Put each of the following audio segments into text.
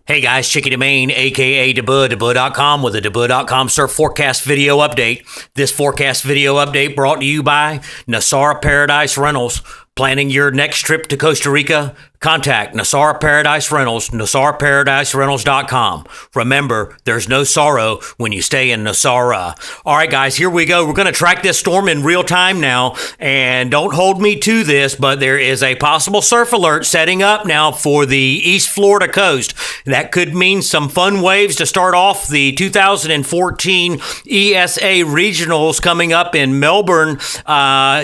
Hey guys, Chicky DeMaine, aka DeBud.com with a DeBud.com surf forecast video update. This forecast video update brought to you by Nassara Paradise Rentals. Planning your next trip to Costa Rica? Contact Nassara Paradise Rentals, NassaraParadiseRentals.com. Remember, there's no sorrow when you stay in Nassara. All right, guys, here we go. We're going to track this storm in real time now, and don't hold me to this, but there is a possible surf alert setting up now for the East Florida coast. That could mean some fun waves to start off the 2014 ESA Regionals coming up in Melbourne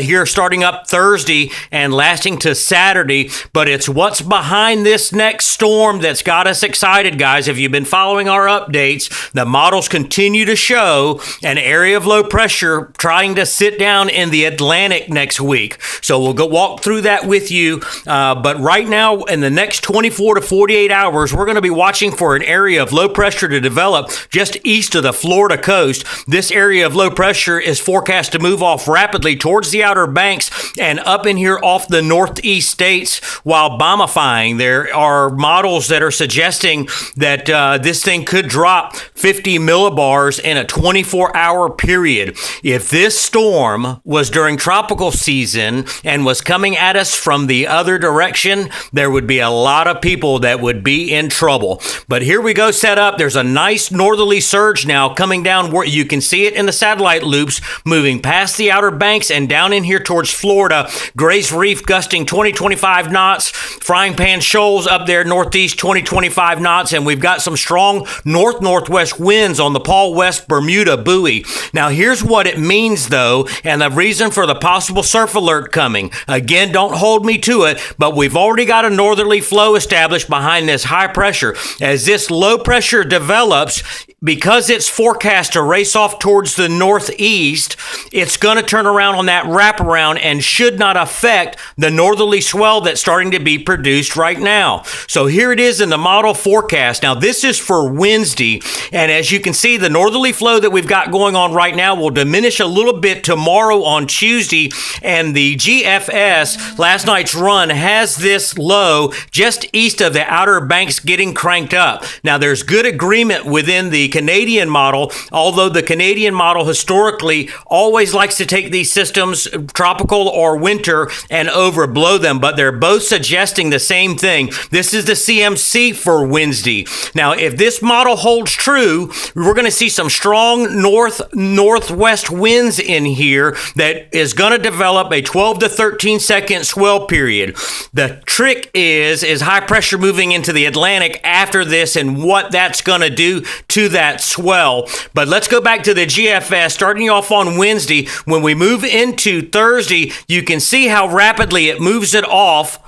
here starting up Thursday and lasting to Saturday, but it's what's behind this next storm that's got us excited, guys. If you've been following our updates, the models continue to show an area of low pressure trying to sit down in the Atlantic next week. So we'll go walk through that with you. But right now, in the next 24 to 48 hours, we're going to be watching for an area of low pressure to develop just east of the Florida coast. This area of low pressure is forecast to move off rapidly towards the Outer Banks and up in here off the northeast states while bombifying. There are models that are suggesting that this thing could drop 50 millibars in a 24-hour period. If this storm was during tropical season and was coming at us from the other direction, there would be a lot of people that would be in trouble. But here we go, set up. There's a nice northerly surge now coming down where you can see it in the satellite loops, moving past the Outer Banks and down in here towards Florida. Grays Reef gusting 20-25 knots. Frying Pan Shoals up there northeast 20-25 knots, and we've got some strong north-northwest winds on the Paul West Bermuda buoy. Now here's what it means though, and the reason for the possible surf alert coming. Again, don't hold me to it, but we've already got a northerly flow established behind this high pressure. As this low pressure develops, because it's forecast to race off towards the northeast, it's going to turn around on that wraparound and should not affect the northerly swell that's starting to be produced right now. So here it is in the model forecast. Now this is for Wednesday, and as you can see, the northerly flow that we've got going on right now will diminish a little bit tomorrow on Tuesday, and the GFS, last night's run, has this low just east of the Outer Banks getting cranked up. Now there's good agreement within the Canadian model, although the Canadian model historically always likes to take these systems, tropical or winter, and overblow them, but they're both suggesting the same thing. This is the CMC for Wednesday. Now, if this model holds true, we're going to see some strong northwest winds in here that is going to develop a 12 to 13 second swell period. The trick is high pressure moving into the Atlantic after this and what that's going to do to that swell. But let's go back to the GFS starting off on Wednesday. When we move into Thursday, you can see how rapidly it moves it off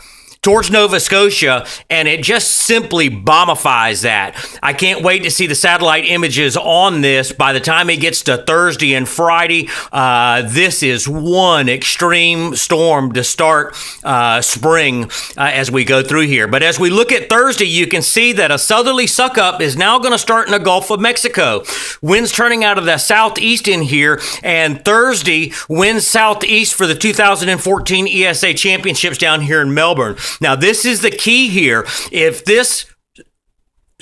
towards Nova Scotia, and it just simply bombifies that. I can't wait to see the satellite images on this. By the time it gets to Thursday and Friday, this is one extreme storm to start spring as we go through here. But as we look at Thursday, you can see that a southerly suck-up is now going to start in the Gulf of Mexico. Winds turning out of the southeast in here, and Thursday, winds southeast for the 2014 ESA Championships down here in Melbourne. Now, this is the key here. If this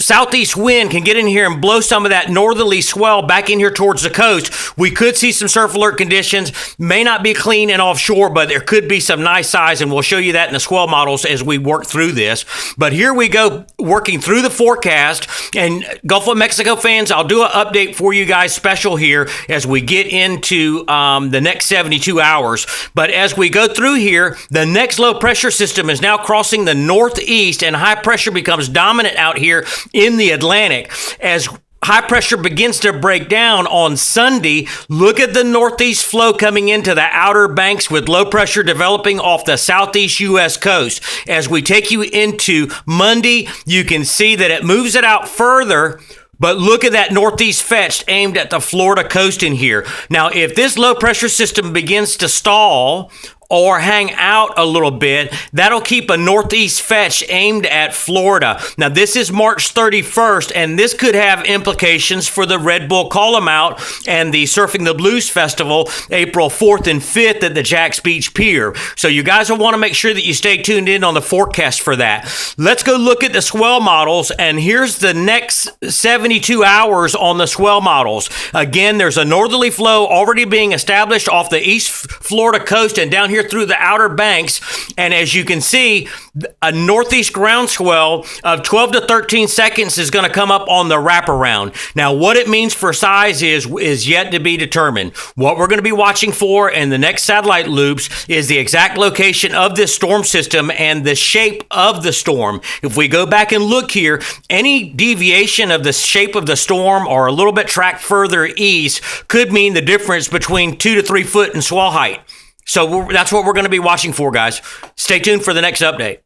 southeast wind can get in here and blow some of that northerly swell back in here towards the coast, we could see some surf alert conditions. May not be clean and offshore, but there could be some nice size, and we'll show you that in the swell models as we work through this. But here we go, working through the forecast. And Gulf of Mexico fans, I'll do an update for you guys special here as we get into the next 72 hours. But as we go through here, the next low pressure system is now crossing the northeast, and high pressure becomes dominant out here in the Atlantic. As high pressure begins to break down on Sunday, look at the northeast flow coming into the Outer Banks with low pressure developing off the southeast U.S. coast. As we take you into Monday, you can see that it moves it out further. But look at that northeast fetch aimed at the Florida coast in here. Now, if this low pressure system begins to stall or hang out a little bit. That'll keep a northeast fetch aimed at Florida. Now, this is March 31st, and this could have implications for the Red Bull Call-em-out and the Surfing the Blues Festival, April 4th and 5th at the Jax Beach Pier. So you guys will want to make sure that you stay tuned in on the forecast for that. Let's go look at the swell models, and here's the next 72 hours on the swell models. Again, there's a northerly flow already being established off the East Florida coast and down here through the Outer Banks. And as you can see, a northeast ground swell of 12 to 13 seconds is going to come up on the wraparound. Now, what it means for size is yet to be determined. What we're going to be watching for in the next satellite loops is the exact location of this storm system and the shape of the storm. If we go back and look here, any deviation of the shape of the storm or a little bit tracked further east could mean the difference between 2 to 3 foot in swell height. So that's what we're going to be watching for, guys. Stay tuned for the next update.